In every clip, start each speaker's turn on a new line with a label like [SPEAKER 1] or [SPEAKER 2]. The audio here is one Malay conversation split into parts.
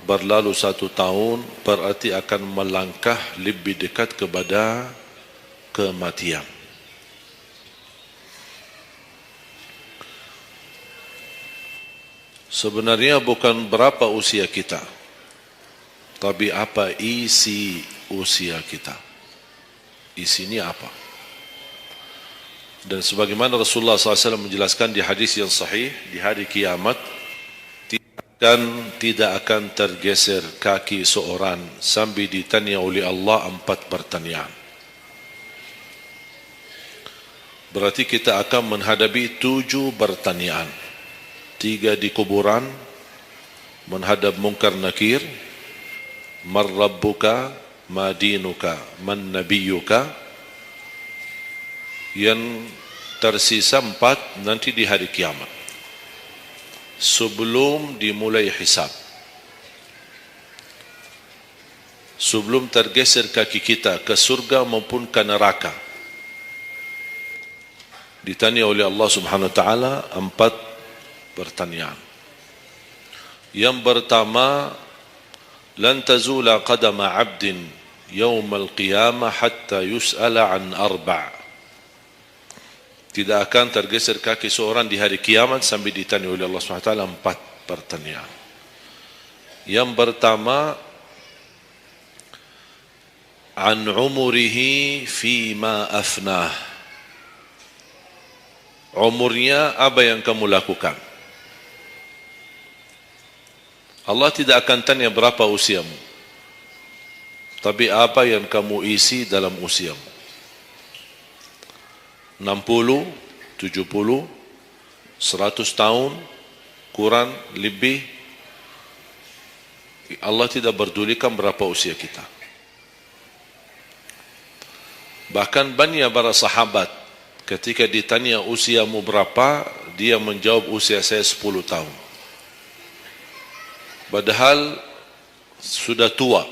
[SPEAKER 1] berlalu 1 tahun, berarti akan melangkah lebih dekat kepada kematian. Sebenarnya bukan berapa usia kita, tapi apa isi usia kita. Isinya apa? Dan sebagaimana Rasulullah SAW menjelaskan di hadis yang sahih, di hari kiamat tidak akan tergeser kaki seorang sambil ditanya oleh Allah 4 pertanyaan. Berarti kita akan menghadapi 7 pertanyaan. 3 di kuburan, menghadap munkar nakir, man rabbuka, ma dinuka, man nabiyuka. Yang tersisa 4 nanti di hari kiamat, sebelum dimulai hisab, sebelum tergeser kaki kita ke surga maupun ke neraka, ditanya oleh Allah Subhanahu wa taala 4 pertanyaan. Yang pertama, lan tazula qadama 'abdin yaumal qiyamah hatta yus'ala an 4. Tidak akan tergeser kaki seorang di hari kiamat sambil ditanya oleh Allah SWT 4 pertanyaan. Yang pertama, an umurihi fima afnah. Umurnya apa yang kamu lakukan. Allah tidak akan tanya berapa usiamu, tapi apa yang kamu isi dalam usiamu. 60, 70, 100 tahun, kurang, lebih, Allah tidak berdulikan berapa usia kita. Bahkan banyak para sahabat ketika ditanya usiamu berapa, dia menjawab usia saya 10 tahun. Padahal sudah tua,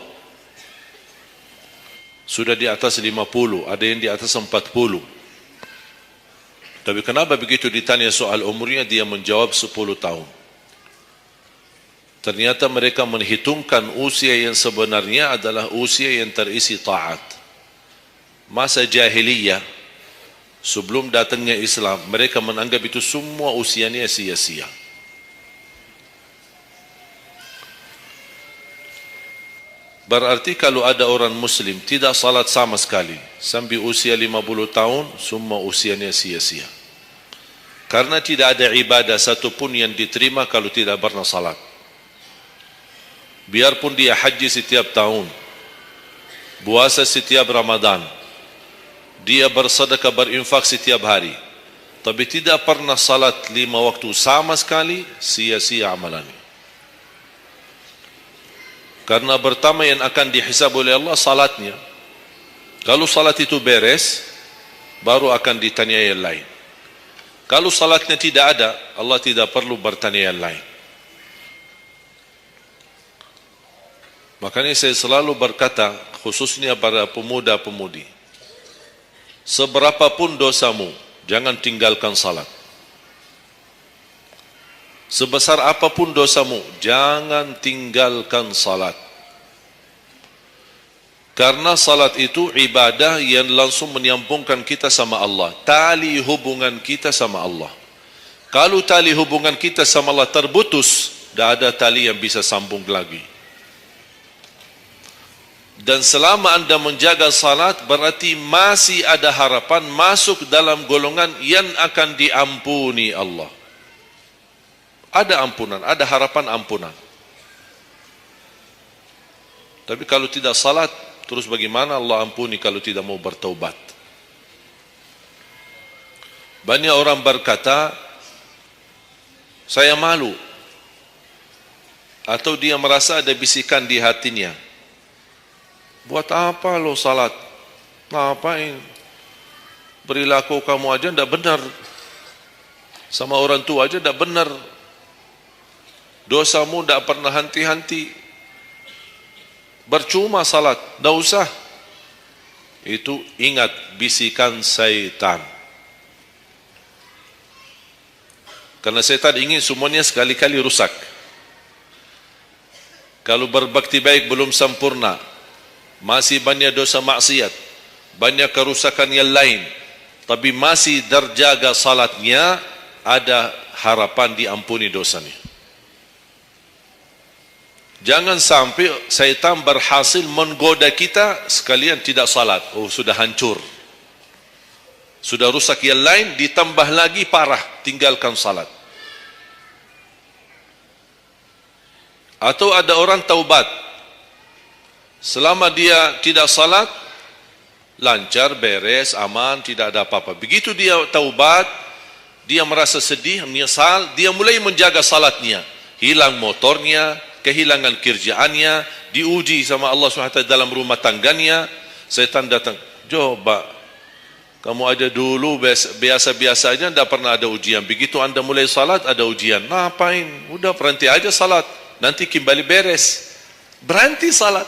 [SPEAKER 1] sudah di atas 50, ada yang di atas 40. Tapi kenapa begitu ditanya soal umurnya dia menjawab 10 tahun? Ternyata mereka menghitungkan usia yang sebenarnya adalah usia yang terisi taat. Masa jahiliyah, sebelum datangnya Islam, mereka menganggap itu semua usianya sia-sia. Berarti kalau ada orang muslim tidak salat sama sekali sampai usia 50 tahun, semua usianya sia-sia. Karena tidak ada ibadah satupun yang diterima kalau tidak pernah salat. Biarpun dia haji setiap tahun, puasa setiap Ramadan, dia bersedekah berinfak setiap hari, tapi tidak pernah salat 5 waktu sama sekali, sia-sia amalannya. Karena pertama yang akan dihisab oleh Allah salatnya. Kalau salat itu beres, baru akan ditanya yang lain. Kalau salatnya tidak ada, Allah tidak perlu bertanya yang lain. Makanya saya selalu berkata, khususnya para pemuda-pemudi, seberapapun dosamu, jangan tinggalkan salat. Sebesar apapun dosamu, jangan tinggalkan salat. Karena salat itu ibadah yang langsung menyambungkan kita sama Allah. Tali hubungan kita sama Allah. Kalau tali hubungan kita sama Allah terputus, tidak ada tali yang bisa sambung lagi. Dan selama anda menjaga salat, berarti masih ada harapan masuk dalam golongan yang akan diampuni Allah. Ada ampunan, ada harapan ampunan. Tapi kalau tidak salat, terus bagaimana Allah ampuni kalau tidak mau bertaubat? Banyak orang berkata, saya malu. Atau dia merasa ada bisikan di hatinya. Buat apa lo salat? Ngapain? Perilaku kamu aja tidak benar. Sama orang tua aja tidak benar. Dosamu tidak pernah henti-henti. Bercuma salat, tidak usah. Itu ingat bisikan syaitan. Karena syaitan ingin semuanya sekali-kali rusak. Kalau berbakti baik belum sempurna, masih banyak dosa maksiat, banyak kerusakan yang lain, tapi masih terjaga salatnya, ada harapan diampuni dosanya. Jangan sampai syaitan berhasil menggoda kita sekalian tidak salat. Oh, sudah hancur, sudah rusak yang lain, ditambah lagi parah, tinggalkan salat. Atau ada orang taubat, selama dia tidak salat, lancar, beres, aman, tidak ada apa-apa. Begitu dia taubat, dia merasa sedih, menyesal, dia mulai menjaga salatnya. Hilang motornya, kehilangan kerjaannya, diuji sama Allah SWT dalam rumah tangganya. Setan datang, coba kamu aja dulu biasa-biasa aja, tidak pernah ada ujian. Begitu anda mulai salat, ada ujian. Ngapain? Udah berhenti aja salat, nanti kembali beres. Berhenti salat.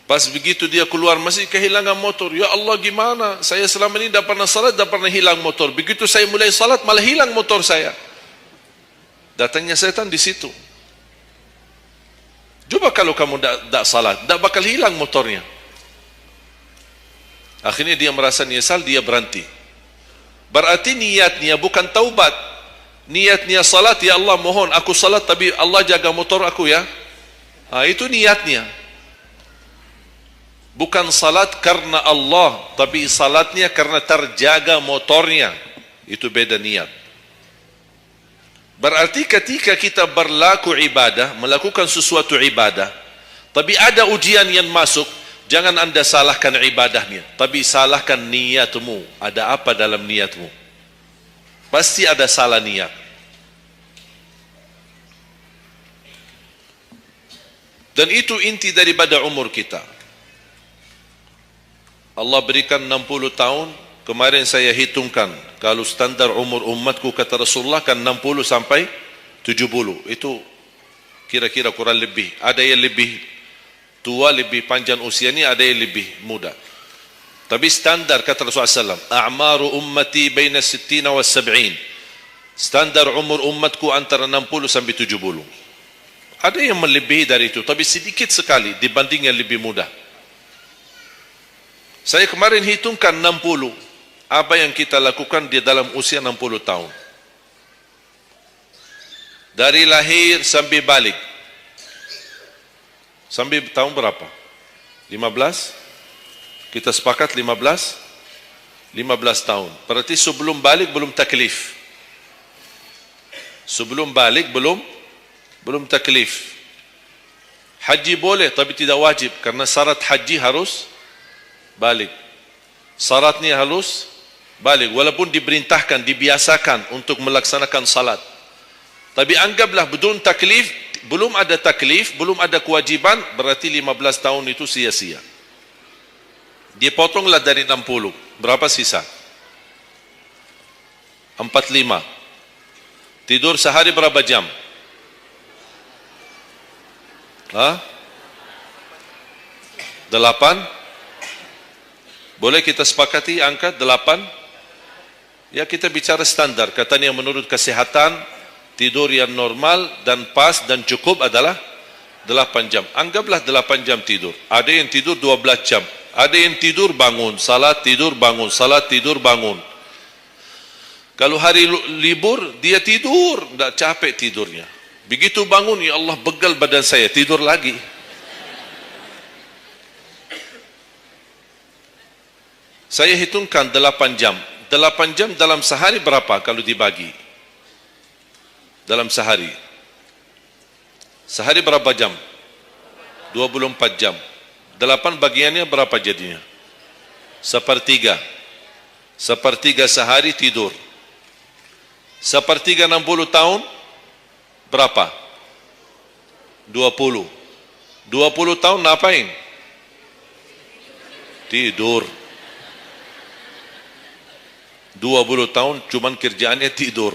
[SPEAKER 1] Pas begitu dia keluar masih kehilangan motor. Ya Allah, gimana? Saya selama ini tidak pernah salat, tidak pernah hilang motor. Begitu saya mulai salat, malah hilang motor saya. Datangnya setan di situ. Coba kalau kamu tidak salat, tidak bakal hilang motornya. Akhirnya dia merasa nyesal, dia berhenti. Berarti niatnya bukan taubat. Niatnya salat, ya Allah mohon aku salat tapi Allah jaga motor aku ya. Itu niatnya. Bukan salat karena Allah, tapi salatnya karena terjaga motornya. Itu beda niat. Berarti ketika kita berlaku ibadah, melakukan sesuatu ibadah, tapi ada ujian yang masuk, jangan anda salahkan ibadahnya, tapi salahkan niatmu. Ada apa dalam niatmu? Pasti ada salah niat. Dan itu inti daripada umur kita. Allah berikan 60 tahun. Kemarin saya hitungkan, kalau standar umur umatku kata Rasulullah kan 60 sampai 70. Itu kira-kira kurang lebih. Ada yang lebih tua, lebih panjang usianya, ada yang lebih muda. Tapi standar kata Rasulullah SAW, a'maru ummati baina 60 wa 70. Standar umur umatku antara 60 sampai 70. Ada yang melebihi dari itu, tapi sedikit sekali dibanding yang lebih muda. Saya kemarin hitungkan 60. Apa yang kita lakukan di dalam usia 60 tahun. Dari lahir sampai balik. Sampai tahun berapa? 15? Kita sepakat 15? 15 tahun. Berarti sebelum balik belum taklif. Sebelum balik belum taklif. Haji boleh tapi tidak wajib, karena syarat haji harus balik. Syaratnya harus balik, walaupun diperintahkan, dibiasakan untuk melaksanakan salat. Tapi anggaplah bedun taklif, belum ada taklif, belum ada kewajiban, berarti 15 tahun itu sia-sia. Dipotonglah dari 60, berapa sisa? 45. Tidur sehari berapa jam? Hah? 8? Boleh kita sepakati angka 8? Ya, kita bicara standar. Katanya menurut kesehatan, tidur yang normal dan pas dan cukup adalah 8 jam. Anggaplah 8 jam tidur. Ada yang tidur 12 jam. Ada yang tidur bangun, salat tidur bangun, salat tidur bangun. Kalau hari libur, dia tidur, tidak capek tidurnya. Begitu bangun, ya Allah begal badan saya, tidur lagi. Saya hitungkan 8 jam. 8 jam dalam sehari berapa kalau dibagi? Dalam sehari. Sehari berapa jam? 24 jam. 8 bagiannya berapa jadinya? Sepertiga. Sepertiga sehari tidur. Sepertiga 60 tahun berapa? 20. 20 tahun ngapain? Tidur. 20 tahun cuman kerjaannya tidur.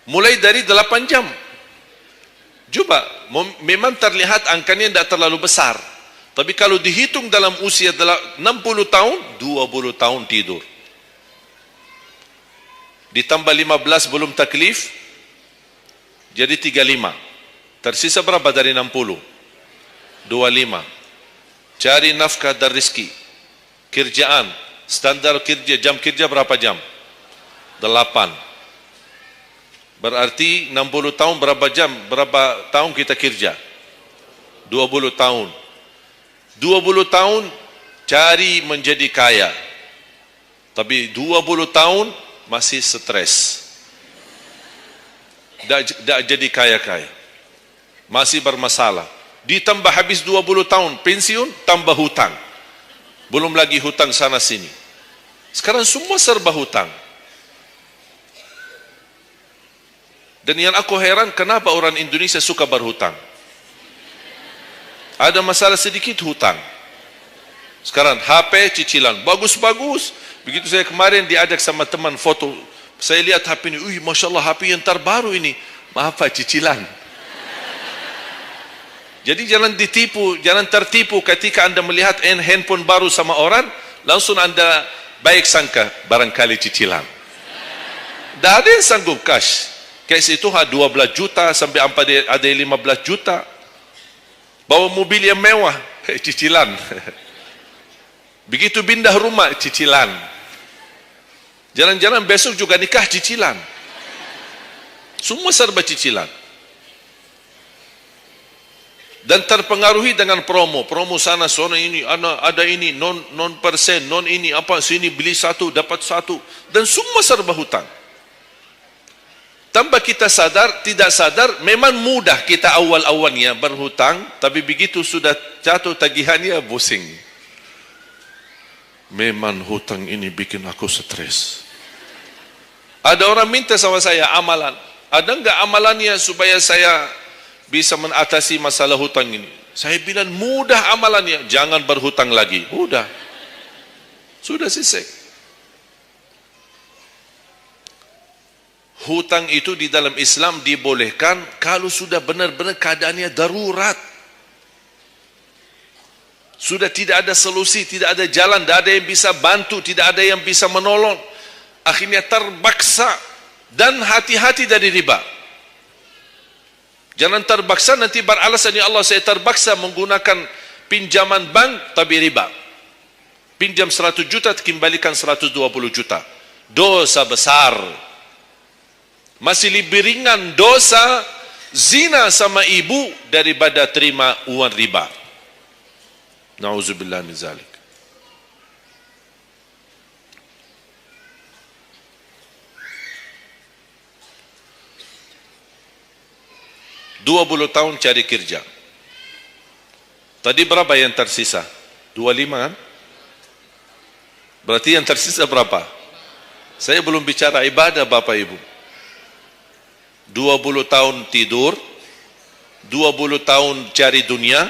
[SPEAKER 1] Mulai dari 8 jam. Coba, memang terlihat angkanya tidak terlalu besar. Tapi kalau dihitung dalam usia 60 tahun, 20 tahun tidur. Ditambah 15 belum taklif, jadi 35. Tersisa berapa dari 60? 25. Cari nafkah dan rizki. Kerjaan, standar kerja, jam kerja berapa jam? 8. Berarti 60 tahun berapa jam? Berapa tahun kita kerja? 20 tahun. 20 tahun cari menjadi kaya. Tapi 20 tahun masih stres. Tak jadi kaya-kaya. Masih bermasalah. Ditambah habis 20 tahun pensiun, tambah hutang. Belum lagi hutang sana sini. Sekarang semua serba hutang. Dan yang aku heran, kenapa orang Indonesia suka berhutang? Ada masalah sedikit hutang. Sekarang HP cicilan bagus-bagus. Begitu saya kemarin diajak sama teman foto, saya lihat HP ini, Masya Allah HP yang terbaru ini. Maaf Pak, cicilan. Jadi jangan ditipu, jangan tertipu ketika anda melihat handphone baru sama orang, langsung anda baik sangka barangkali cicilan. Tak ada yang sanggup cash. Cash itu 12 juta sampai ada 15 juta. Bawa mobil yang mewah, cicilan. Begitu pindah rumah, cicilan. Jalan-jalan besok juga nikah, cicilan. Semua serba cicilan. Dan terpengaruhi dengan promo sana ini, ada ini, non persen, non ini, apa, sini beli satu, dapat satu. Dan semua serba hutang. Tanpa kita sadar, tidak sadar, memang mudah kita awal-awalnya berhutang, tapi begitu sudah jatuh tagihannya, pusing. Memang hutang ini bikin aku stres. Ada orang minta sama saya amalan. Ada enggak amalannya supaya saya bisa mengatasi masalah hutang ini? Saya bilang mudah amalannya, jangan berhutang lagi. Mudah. Sudah selesai. Hutang itu di dalam Islam dibolehkan kalau sudah benar-benar keadaannya darurat. Sudah tidak ada solusi, tidak ada jalan, tidak ada yang bisa bantu, tidak ada yang bisa menolong. Akhirnya terpaksa, dan hati-hati dari riba. Jangan terpaksa nanti beralasan, ya Allah saya terpaksa menggunakan pinjaman bank tapi riba. Pinjam 100 juta kembalikan 120 juta. Dosa besar. Masih lebih ringan dosa zina sama ibu daripada terima uang riba. Nauzubillah min zalik. Dua 20 tahun cari kerja. Tadi berapa yang tersisa? 25 kan? Berarti yang tersisa berapa? Saya belum bicara ibadah Bapak Ibu. 20 tahun tidur, 20 tahun cari dunia,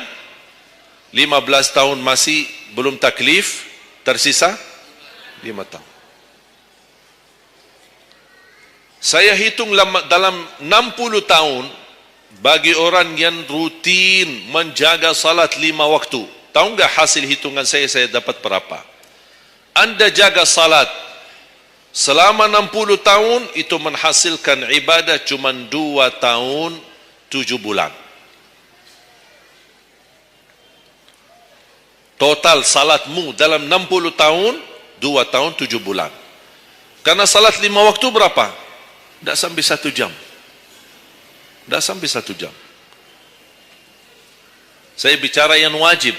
[SPEAKER 1] 15 tahun masih belum taklif, tersisa 5 tahun. Saya hitung dalam 60 tahun, bagi orang yang rutin menjaga salat 5 waktu, tahu enggak hasil hitungan saya dapat berapa? Anda jaga salat selama 60 tahun, itu menghasilkan ibadah cuma 2 tahun 7 bulan. Total salatmu dalam 60 tahun 2 tahun 7 bulan. Karena salat 5 waktu berapa? Tidak sampai 1 jam. Tidak sampai 1 jam. Saya bicara yang wajib.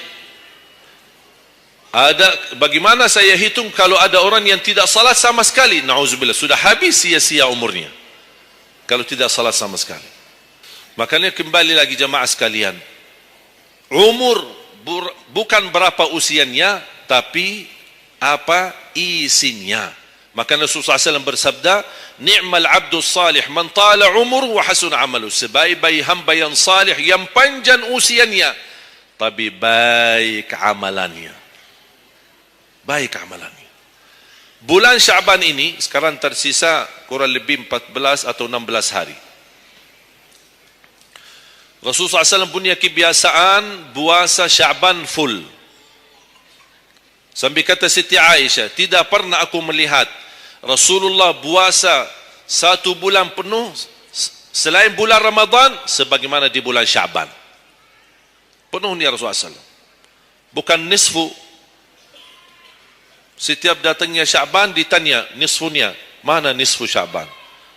[SPEAKER 1] Bagaimana saya hitung kalau ada orang yang tidak salat sama sekali? Na'udzubillah, sudah habis sia-sia umurnya kalau tidak salat sama sekali. Makanya kembali lagi jemaah sekalian, umur bukan berapa usianya, tapi apa isinya. Maka Rasulullah SAW bersabda, ni'mal abdus salih man tala umur wa hasun amalu. Sebaik-baik hamba yang salih, yang panjang usianya, tapi baik amalannya. Baik amalannya. Bulan Syaban ini sekarang tersisa kurang lebih 14 atau 16 hari. Rasulullah SAW punya kebiasaan puasa Syaban full. Sampai kata Siti Aisyah, tidak pernah aku melihat Rasulullah puasa 1 bulan penuh selain bulan Ramadan sebagaimana di bulan Syaban. Penuhnya Rasulullah SAW. Bukan nisfu. Setiap datangnya Syaban ditanya nisfunya. Mana nisfu Syaban?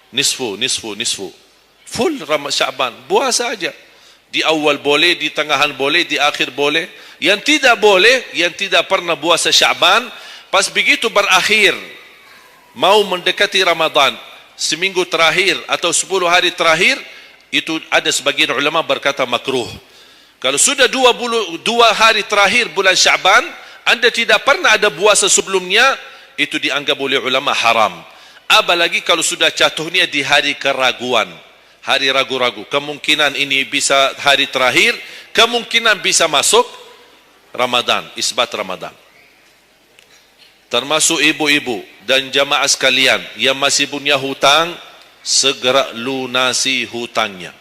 [SPEAKER 1] Nisfu. Full Syaban. Puasa saja. Di awal boleh, di tengahan boleh, di akhir boleh. Yang tidak boleh, yang tidak pernah puasa Syaban, pas begitu berakhir, mau mendekati Ramadan, seminggu terakhir atau 10 hari terakhir, itu ada sebagian ulama berkata makruh. Kalau sudah 2 hari terakhir bulan Syaban, anda tidak pernah ada puasa sebelumnya, itu dianggap oleh ulama haram. Apalagi kalau sudah jatuhnya di hari keraguan, hari ragu-ragu, kemungkinan ini bisa hari terakhir, kemungkinan bisa masuk Ramadan, isbat Ramadan. Termasuk ibu-ibu dan jamaah sekalian yang masih punya hutang, segera lunasi hutangnya.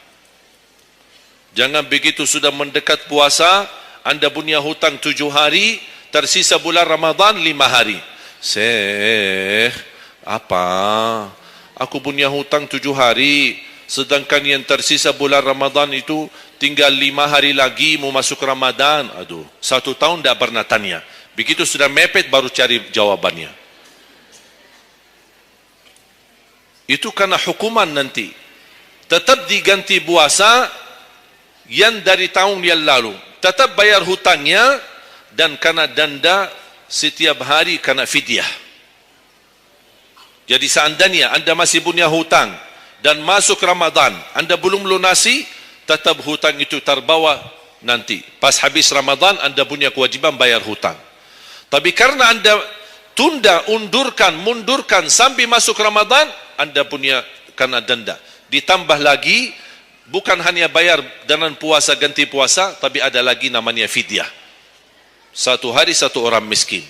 [SPEAKER 1] Jangan begitu sudah mendekat puasa, anda punya hutang 7 hari, tersisa bulan Ramadan 5 hari. Syekh, apa? Aku punya hutang 7 hari, sedangkan yang tersisa bulan Ramadan itu tinggal 5 hari lagi mau masuk Ramadan. Aduh, 1 tahun tidak pernah tanya. Begitu sudah mepet baru cari jawabannya. Itu karena hukuman nanti. Tetap diganti puasa yang dari tahun yang lalu. Tetap bayar hutangnya dan kena denda setiap hari kena fidyah. Jadi seandainya anda masih punya hutang dan masuk Ramadan, anda belum lunasi, tetap hutang itu terbawa nanti. Pas habis Ramadan, anda punya kewajiban bayar hutang. Tapi karena anda tunda, mundurkan sampai masuk Ramadan, anda punya kena denda. Ditambah lagi, bukan hanya bayar dengan puasa, ganti puasa, tapi ada lagi namanya fidyah. 1 hari 1 orang miskin.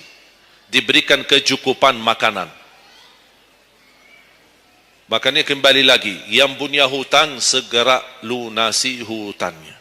[SPEAKER 1] Diberikan kecukupan makanan. Makanya kembali lagi, yang punya hutang segera lunasi hutangnya.